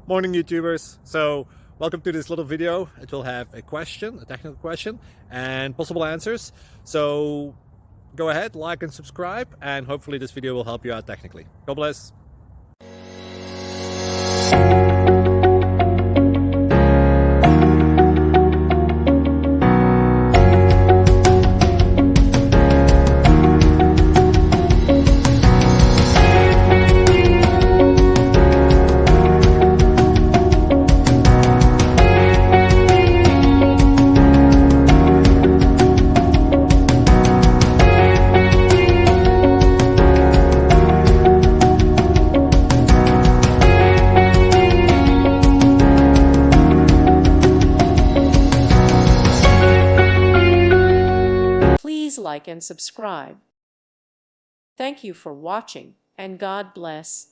Morning YouTubers. So welcome to this little video. It will have a question, a technical question, and possible answers. So go ahead, like and subscribe, and hopefully this video will help you out technically. God bless. Please like and subscribe. Thank you for watching, and God bless.